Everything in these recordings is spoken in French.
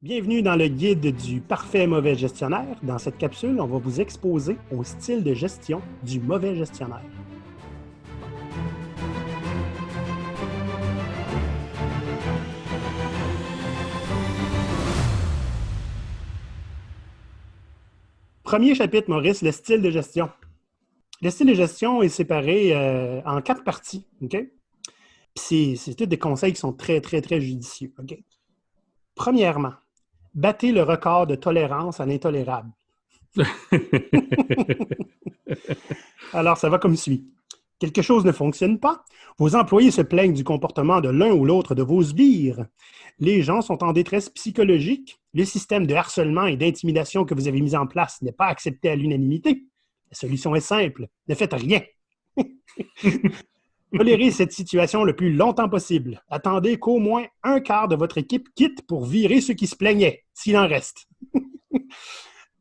Bienvenue dans le guide du parfait mauvais gestionnaire. Dans cette capsule, on va vous exposer au style de gestion du mauvais gestionnaire. Premier chapitre, Maurice, le style de gestion. Le style de gestion est séparé en 4 parties. OK? Puis c'est tous des conseils qui sont très, très, très judicieux. OK? Premièrement, battez le record de tolérance à l'intolérable. Alors, ça va comme suit. Quelque chose ne fonctionne pas. Vos employés se plaignent du comportement de l'un ou l'autre de vos sbires. Les gens sont en détresse psychologique. Le système de harcèlement et d'intimidation que vous avez mis en place n'est pas accepté à l'unanimité. La solution est simple. Ne faites rien. Tolérez cette situation le plus longtemps possible. Attendez qu'au moins un quart de votre équipe quitte pour virer ceux qui se plaignaient, s'il en reste.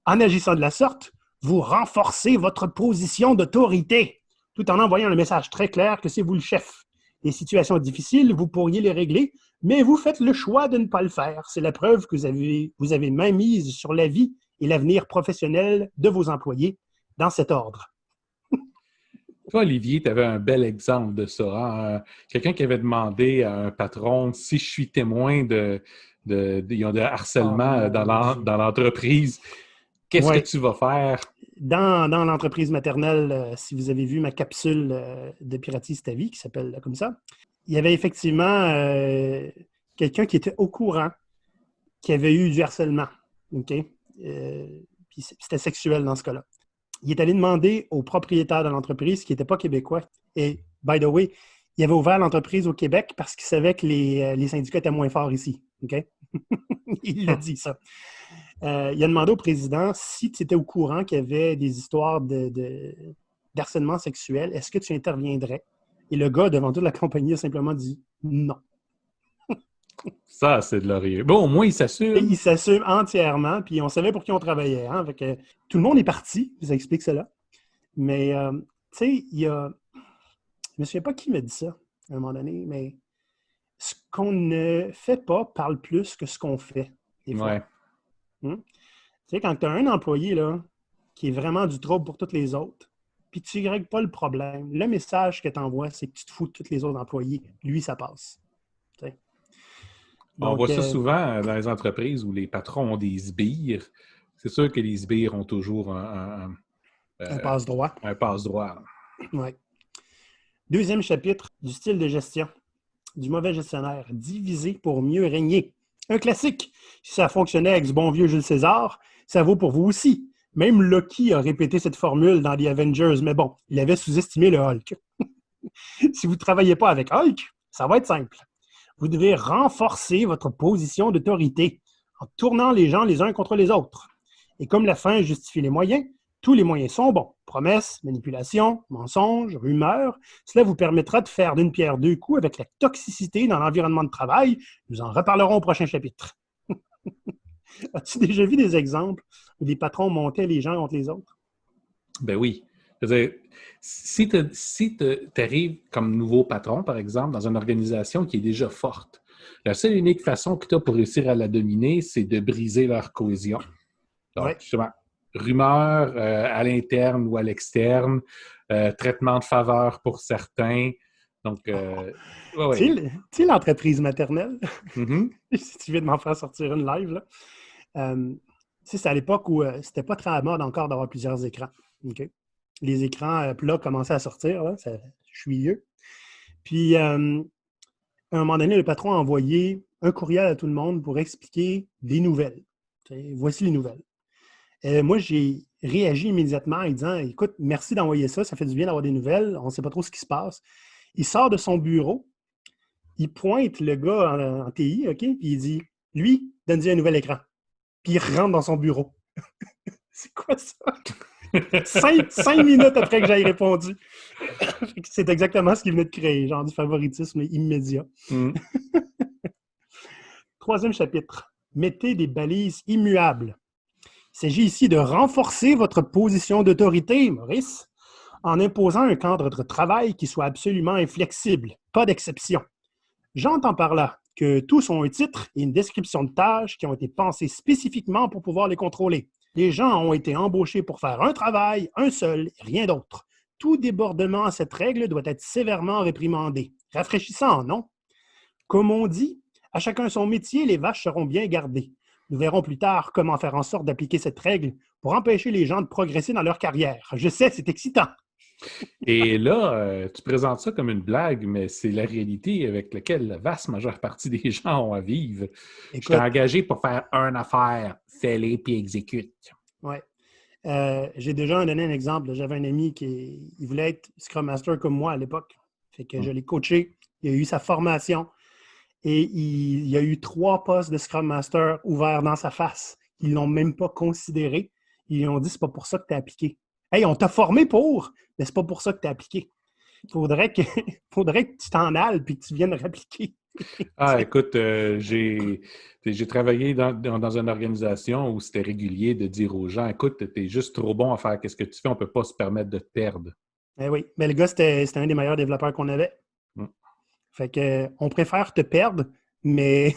En agissant de la sorte, vous renforcez votre position d'autorité, tout en envoyant un message très clair que c'est vous le chef. Les situations difficiles, vous pourriez les régler, mais vous faites le choix de ne pas le faire. C'est la preuve que vous avez main mise sur la vie et l'avenir professionnel de vos employés dans cet ordre. Toi, Olivier, tu avais un bel exemple de ça. Hein? Quelqu'un qui avait demandé à un patron si je suis témoin de harcèlement dans l'entreprise, qu'est-ce que tu vas faire? Dans l'entreprise maternelle, si vous avez vu ma capsule de Piratise ta vie, qui s'appelle comme ça, il y avait effectivement quelqu'un qui était au courant qui avait eu du harcèlement. OK? Puis c'était sexuel dans ce cas-là. Il est allé demander au propriétaire de l'entreprise, qui n'était pas québécois, et, by the way, il avait ouvert l'entreprise au Québec parce qu'il savait que les syndicats étaient moins forts ici. OK? Il l'a dit, ça. Il a demandé au président si tu étais au courant qu'il y avait des histoires d'harcèlement sexuel, est-ce que tu interviendrais? Et le gars, devant toute la compagnie, a simplement dit non. Ça, c'est de l'orieux. Bon, au moins, il s'assume. Il s'assume entièrement, puis on savait pour qui on travaillait. Hein? Fait que, tout le monde est parti, ça explique cela. Mais, tu sais, il y a... Je ne me souviens pas qui m'a dit ça, à un moment donné, mais ce qu'on ne fait pas parle plus que ce qu'on fait, des fois. Ouais. Tu sais, quand tu as un employé là, qui est vraiment du trouble pour tous les autres, puis tu ne règles pas le problème, le message que tu envoies, c'est que tu te fous de tous les autres employés. Lui, ça passe. Donc, on voit ça souvent dans les entreprises où les patrons ont des sbires. C'est sûr que les sbires ont toujours un passe-droit. Un passe-droit. Oui. Deuxième chapitre du style de gestion du mauvais gestionnaire. Diviser pour mieux régner. Un classique. Si ça fonctionnait avec ce bon vieux Jules César, ça vaut pour vous aussi. Même Loki a répété cette formule dans The Avengers, mais bon, il avait sous-estimé le Hulk. Si vous ne travaillez pas avec Hulk, ça va être simple. Vous devez renforcer votre position d'autorité en tournant les gens les uns contre les autres. Et comme la fin justifie les moyens, tous les moyens sont bons. Promesses, manipulations, mensonges, rumeurs. Cela vous permettra de faire d'une pierre deux coups avec la toxicité dans l'environnement de travail. Nous en reparlerons au prochain chapitre. As-tu déjà vu des exemples où des patrons montaient les gens contre les autres? Ben oui. C'est-à-dire, si tu arrives comme nouveau patron, par exemple, dans une organisation qui est déjà forte, la seule et unique façon que tu as pour réussir à la dominer, c'est de briser leur cohésion. Donc, justement, rumeurs à l'interne ou à l'externe, traitement de faveur pour certains. Donc, Tu sais, l'entreprise maternelle, si tu viens de m'en faire sortir une live, là, c'est à l'époque où c'était pas très à mode encore d'avoir plusieurs écrans. Okay? Les écrans plats commençaient à sortir, là, je suis vieux. Puis, à un moment donné, le patron a envoyé un courriel à tout le monde pour expliquer des nouvelles. Voici les nouvelles. Moi, j'ai réagi immédiatement en disant « Écoute, merci d'envoyer ça, ça fait du bien d'avoir des nouvelles, on ne sait pas trop ce qui se passe. » Il sort de son bureau, il pointe le gars en TI, OK, puis il dit « Lui, donne-lui un nouvel écran. » Puis il rentre dans son bureau. C'est quoi ça? 5 minutes après que j'aille répondu. C'est exactement ce qu'il venait de créer, genre du favoritisme immédiat. Troisième chapitre. Mettez des balises immuables. Il s'agit ici de renforcer votre position d'autorité, Maurice, en imposant un cadre de travail qui soit absolument inflexible, pas d'exception. J'entends par là que tous ont un titre et une description de tâches qui ont été pensés spécifiquement pour pouvoir les contrôler. Les gens ont été embauchés pour faire un travail, un seul, et rien d'autre. Tout débordement à cette règle doit être sévèrement réprimandé. Rafraîchissant, non? Comme on dit, à chacun son métier, les vaches seront bien gardées. Nous verrons plus tard comment faire en sorte d'appliquer cette règle pour empêcher les gens de progresser dans leur carrière. Je sais, c'est excitant. Et là, tu présentes ça comme une blague, mais c'est la réalité avec laquelle la vaste majeure partie des gens ont à vivre. Écoute, je t'ai engagé pour faire une affaire, fais-les puis exécute. Oui. J'ai déjà donné un exemple. J'avais un ami qui voulait être Scrum Master comme moi à l'époque. Fait que je l'ai coaché. Il a eu sa formation et il y a eu 3 postes de Scrum Master ouverts dans sa face. Ils ne l'ont même pas considéré. Ils ont dit c'est pas pour ça que tu as appliqué. Hey, on t'a formé pour, mais c'est pas pour ça que tu as appliqué. Faudrait que tu t'en ailles et que tu viennes réappliquer. Écoute, j'ai travaillé dans une organisation où c'était régulier de dire aux gens, écoute, tu es juste trop bon à faire ce que tu fais, on ne peut pas se permettre de te perdre. Eh oui, mais le gars, c'était un des meilleurs développeurs qu'on avait. Fait que on préfère te perdre, mais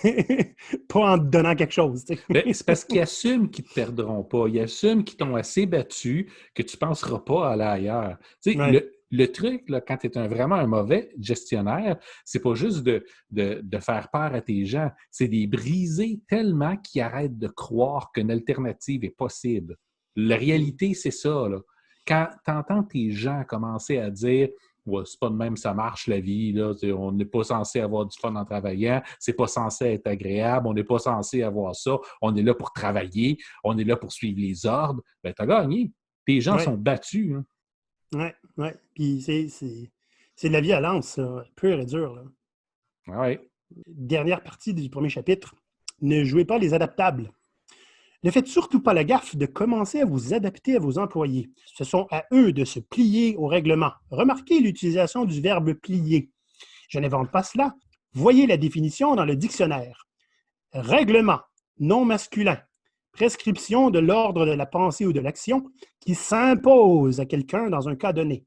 pas en te donnant quelque chose. C'est parce qu'ils assument qu'ils ne te perdront pas. Ils assument qu'ils t'ont assez battu que tu ne penseras pas à aller ailleurs. Ouais. Le truc, là, quand tu es vraiment un mauvais gestionnaire, c'est pas juste de faire peur à tes gens, c'est de les briser tellement qu'ils arrêtent de croire qu'une alternative est possible. La réalité, c'est ça. Là. Quand tu entends tes gens commencer à dire ouais, c'est pas de même, ça marche la vie. Là. On n'est pas censé avoir du fun en travaillant. C'est pas censé être agréable. On n'est pas censé avoir ça. On est là pour travailler. On est là pour suivre les ordres. Ben, t'as gagné. Tes gens sont battus. Hein. Oui. Puis c'est de la violence, pure et dure. Oui. Dernière partie du premier chapitre. Ne jouez pas les adaptables. Ne faites surtout pas la gaffe de commencer à vous adapter à vos employés. Ce sont à eux de se plier au règlement. Remarquez l'utilisation du verbe plier. Je n'invente pas cela. Voyez la définition dans le dictionnaire. Règlement, non masculin. Prescription de l'ordre de la pensée ou de l'action qui s'impose à quelqu'un dans un cas donné.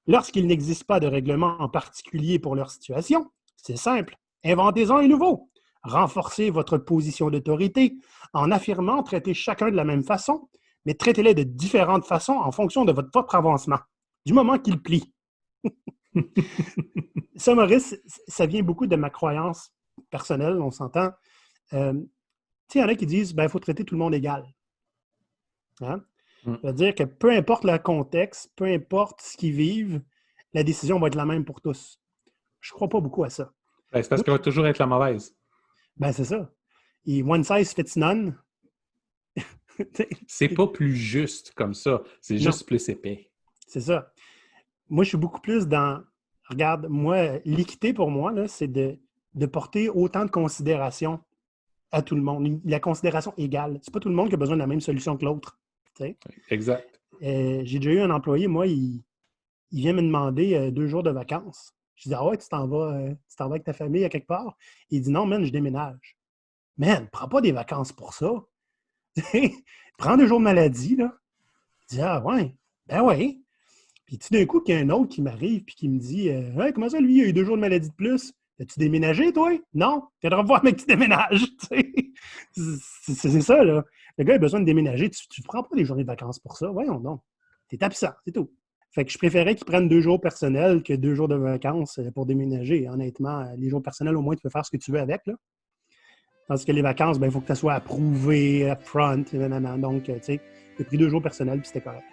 Lorsqu'il n'existe pas de règlement en particulier pour leur situation, c'est simple. Inventez-en un nouveau. Renforcez votre position d'autorité en affirmant traiter chacun de la même façon, mais traitez-les de différentes façons en fonction de votre avancement, du moment qu'il plie. Ça, Maurice, ça vient beaucoup de ma croyance personnelle, on s'entend. Il y en a qui disent il faut traiter tout le monde égal. Hein? Ça veut dire que peu importe le contexte, peu importe ce qu'ils vivent, la décision va être la même pour tous. Je ne crois pas beaucoup à ça. C'est parce qu'elle va toujours être la mauvaise. C'est ça. Et one size fits none. C'est pas plus juste comme ça. C'est juste plus épais. C'est ça. Moi, je suis beaucoup plus dans... Regarde, moi, l'équité pour moi, là, c'est de porter autant de considération à tout le monde. La considération égale. C'est pas tout le monde qui a besoin de la même solution que l'autre. T'sais? Exact. J'ai déjà eu un employé, moi, il vient me demander 2 jours de vacances. Je dis, ah ouais, tu t'en vas avec ta famille à quelque part? Il dit, non, man, je déménage. Man, prends pas des vacances pour ça. Prends 2 jours de maladie, là. Il dit, ah ouais, ben ouais. Puis tout d'un coup, il y a un autre qui m'arrive et qui me dit, hey, comment ça, lui, il a eu 2 jours de maladie de plus? As-tu déménagé, toi? Non, tu viendras voir, mec, tu déménages. C'est ça, là. Le gars a besoin de déménager. Tu ne prends pas des journées de vacances pour ça. Voyons donc. Tu es absent, c'est tout. Fait que je préférais qu'il prenne 2 jours personnels que 2 jours de vacances pour déménager. Honnêtement, les jours personnels, au moins, tu peux faire ce que tu veux avec, là. Tandis que les vacances, il faut que ça soit approuvé, upfront, donc, tu sais, j'ai pris 2 jours personnels, puis c'était correct.